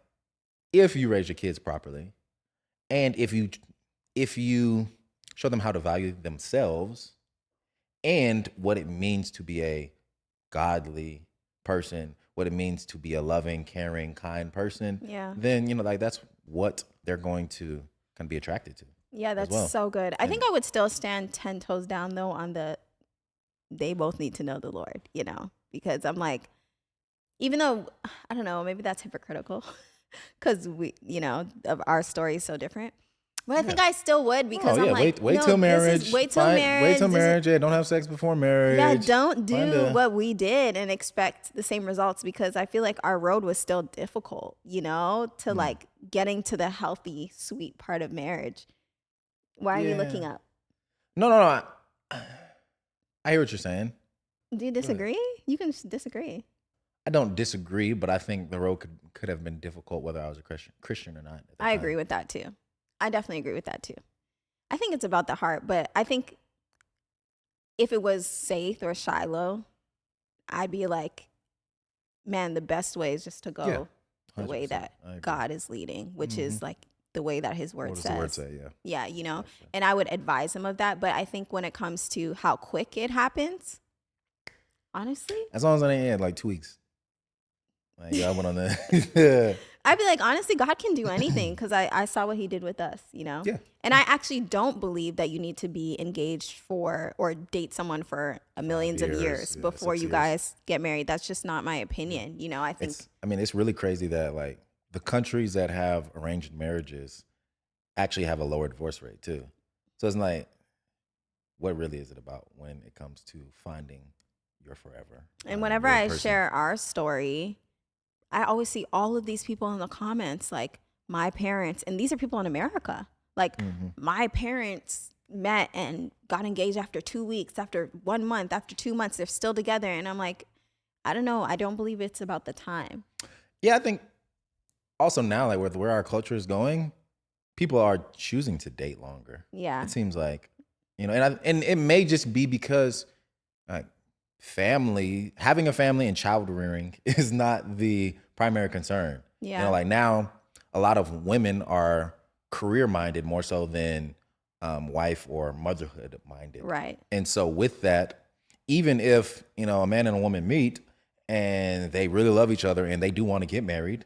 if you raise your kids properly, and if you show them how to value themselves and what it means to be a godly person, what it means to be a loving, caring, kind person, then like that's what they're going to kind of be attracted to. Yeah, that's so good. I think I would still stand 10 toes down though on they both need to know the Lord, because I'm like, even though I don't know, maybe that's hypocritical because we, of our story is so different. But I think I still would because I'm like, wait till marriage. Wait till marriage. Wait till marriage. Yeah, don't have sex before marriage. Yeah, don't do what we did and expect the same results, because I feel like our road was still difficult, to like getting to the healthy, sweet part of marriage. Why are you looking up? No. I hear what you're saying. Do you disagree? You can disagree. I don't disagree, but I think the road could have been difficult whether I was a Christian or not. I agree with that too. I definitely agree with that too. I think it's about the heart, but I think if it was Saith or Shiloh, I'd be like, man, the best way is just to go the way that God is leading, which is like the way that his word says. What does the word say? Yeah, and I would advise him of that. But I think when it comes to how quick it happens, honestly, as long as it ain't like 2 weeks. Like, I went on that. I'd be like, honestly, God can do anything, because I saw what he did with us, Yeah. And I actually don't believe that you need to be engaged for or date someone for millions of years before you guys get married. That's just not my opinion. I think. It's really crazy that like the countries that have arranged marriages actually have a lower divorce rate too. So it's like, what really is it about when it comes to finding your forever? And whenever I share our story, I always see all of these people in the comments, like my parents, and these are people in America. Like my parents met and got engaged after 2 weeks, after 1 month, after 2 months, they're still together. And I'm like, I don't know. I don't believe it's about the time. Yeah, I think also now, like with where our culture is going, people are choosing to date longer. Yeah. It seems like, and it may just be because like having a family and child rearing is not the primary concern. Yeah. Like now a lot of women are career minded more so than wife or motherhood minded. Right. And so with that, even if, a man and a woman meet and they really love each other and they do want to get married,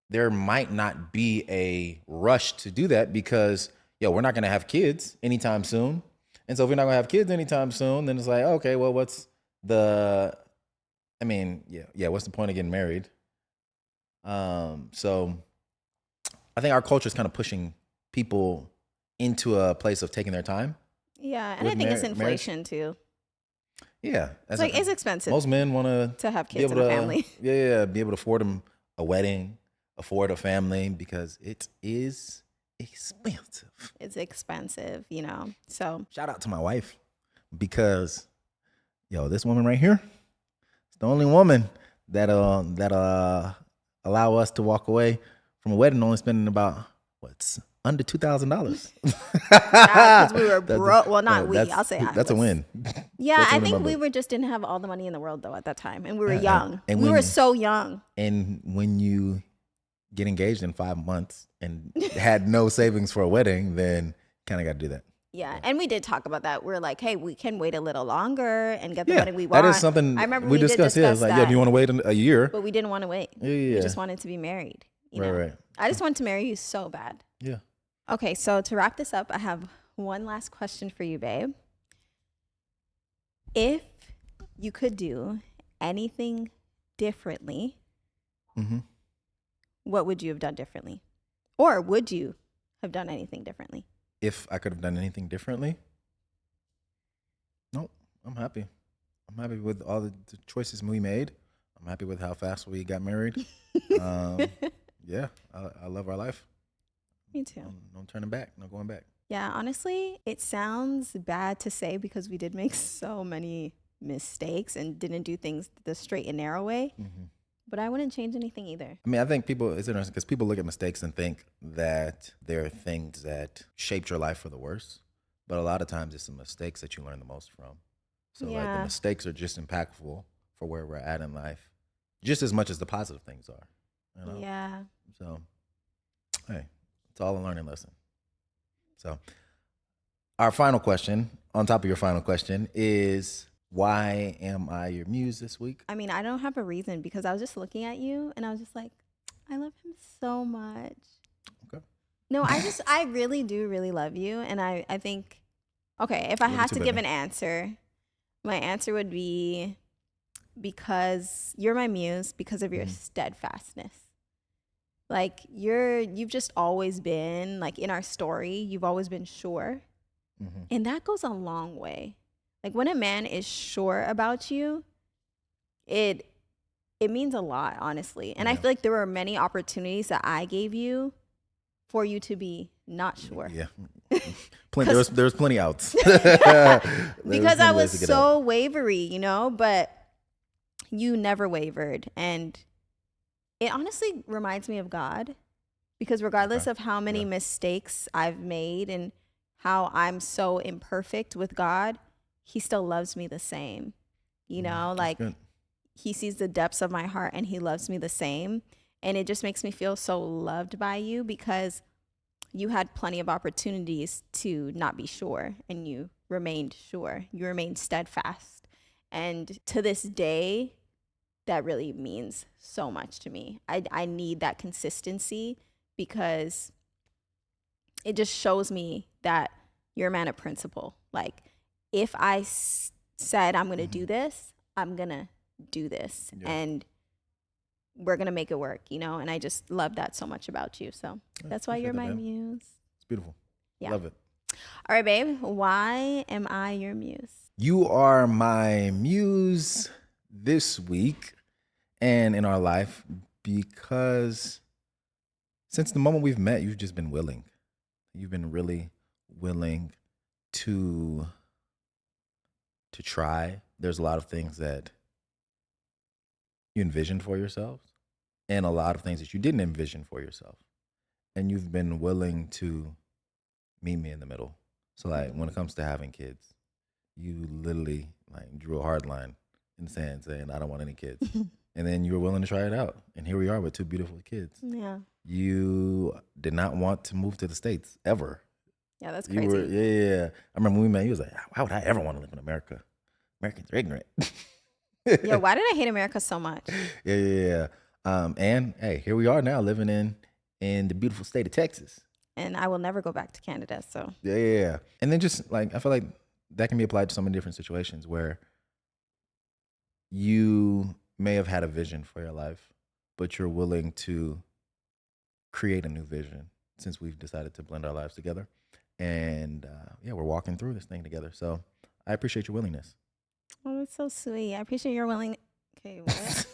there might not be a rush to do that because, we're not going to have kids anytime soon. And so if we're not going to have kids anytime soon, then it's like, okay, well, what's the point of getting married? So I think our culture is kind of pushing people into a place of taking their time. Yeah, and I think it's inflation too. Yeah. It's expensive. Most men want to have kids and a family. Yeah, be able to afford them a wedding, afford a family, because it is expensive. It's expensive, So shout out to my wife, because this woman right here is the only woman that allow us to walk away from a wedding only spending about under $2,000. Because we were broke. Well, not we. I'll say that's a win. Yeah, I think we just didn't have all the money in the world though at that time, and we were young. And we were so young. And when you get engaged in 5 months and had no savings for a wedding, then kind of got to do that. Yeah, and we did talk about that. We're like, hey, we can wait a little longer and get the wedding we want. That is something I remember we discussed. Yeah, it's like, do you want to wait a year? But we didn't want to wait. Yeah. We just wanted to be married. Right. I just wanted to marry you so bad. Yeah. Okay, so to wrap this up, I have one last question for you, babe. If you could do anything differently, what would you have done differently? Or would you have done anything differently? If I could have done anything differently? No, I'm happy. I'm happy with all the choices we made. I'm happy with how fast we got married. Yeah, I love our life. Me too. No turning back, no going back. Yeah, honestly, it sounds bad to say because we did make so many mistakes and didn't do things the straight and narrow way. But I wouldn't change anything either. I mean, I think it's interesting because people look at mistakes and think that they're things that shaped your life for the worse. But a lot of times it's the mistakes that you learn the most from. So like the mistakes are just impactful for where we're at in life, just as much as the positive things are. Yeah. So, hey, it's all a learning lesson. So our final question, on top of your final question, is why am I your muse this week? I mean, I don't have a reason because I was just looking at you and I was just like, I love him so much. Okay. No, I really do really love you. And I think, okay, if I had to give an answer, my answer would be because you're my muse because of your steadfastness. Like you've just always been like in our story, you've always been sure. And that goes a long way. Like when a man is sure about you, it means a lot, honestly. And I feel like there were many opportunities that I gave you for you to be not sure. Yeah. There was plenty outs. Because I was so wavery, but you never wavered. And it honestly reminds me of God, because regardless of how many mistakes I've made and how I'm so imperfect with God, he still loves me the same. Like he sees the depths of my heart and he loves me the same. And it just makes me feel so loved by you, because you had plenty of opportunities to not be sure and you remained sure. You remained steadfast. And to this day, that really means so much to me. I need that consistency, because it just shows me that you're a man of principle. Like if I said I'm going to do this, I'm going to do this. Yeah. And we're going to make it work, and I just love that so much about you. So that's why you're my muse. It's beautiful. Yeah. Love it. All right, babe. Why am I your muse? You are my muse this week and in our life, because since the moment we've met, you've just been willing. You've been really willing to try. There's a lot of things that you envisioned for yourself and a lot of things that you didn't envision for yourself. And you've been willing to meet me in the middle. So like when it comes to having kids, you literally like drew a hard line in the sand saying, I don't want any kids. And then you were willing to try it out. And here we are with 2 beautiful kids. Yeah. You did not want to move to the States ever. Yeah, that's crazy. Yeah. I remember when we met, you was like, why would I ever want to live in America? Americans are ignorant. Yeah, why did I hate America so much? Yeah. And hey, here we are now living in the beautiful state of Texas. And I will never go back to Canada, so. Yeah. And then just like, I feel like that can be applied to so many different situations where you may have had a vision for your life, but you're willing to create a new vision since we've decided to blend our lives together. And we're walking through this thing together. So I appreciate your willingness. Oh, that's so sweet. I appreciate your willingness. Okay, what?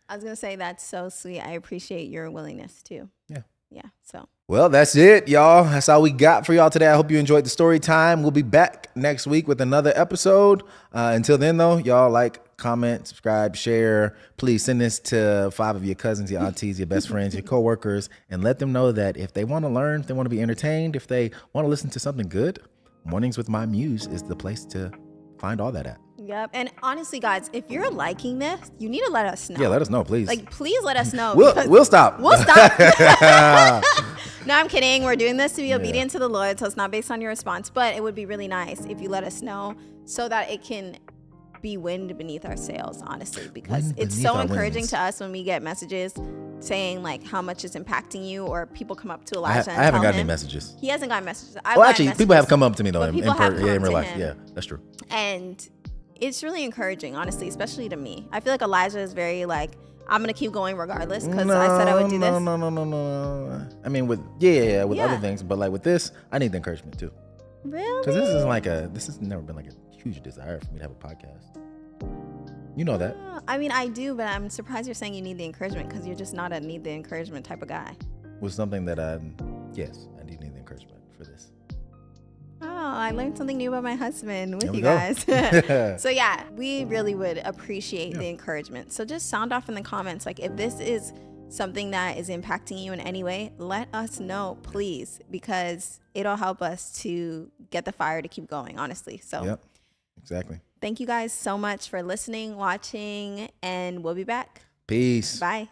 I was going to say that's so sweet. I appreciate your willingness too. Yeah. So. Well, that's it, y'all. That's all we got for y'all today. I hope you enjoyed the story time. We'll be back next week with another episode. Until then, though, y'all like, comment, subscribe, share. Please send this to 5 of your cousins, your aunties, your best friends, your coworkers, and let them know that if they want to learn, if they want to be entertained, if they want to listen to something good, Mornings with My Muse is the place to find all that at. Yep. And honestly, guys, if you're liking this, you need to let us know. Yeah, let us know, please. Like, please let us know. We'll stop. We'll stop. No, I'm kidding. We're doing this to be obedient to the Lord, so it's not based on your response. But it would be really nice if you let us know so that it can be wind beneath our sails, honestly, because it's so encouraging to us when we get messages saying like how much it's impacting you, or people come up to Elijah and I haven't tell got him. any messages. He hasn't gotten messages. Actually, people have come up to me though in real life. Him. Yeah, that's true. And it's really encourring, honestly, especially to me. I feel like Elijah is very like, I'm gonna keep going regardless because I said I would do this. No. I mean, with other things, but like with this, I need the encouragement too. Really? Because this has never been like a huge desire for me to have a podcast. You know that. I mean, I do, but I'm surprised you're saying you need the encouragement, because you're just not a need the encouragement type of guy. Was something that I do need the encouragement for this. Oh, I learned something new about my husband with you guys. So yeah, we really would appreciate the encouragement. So just sound off in the comments. Like if this is something that is impacting you in any way, let us know, please, because it'll help us to get the fire to keep going, honestly. So yep, exactly. Thank you guys so much for listening, watching, and we'll be back. Peace. Bye.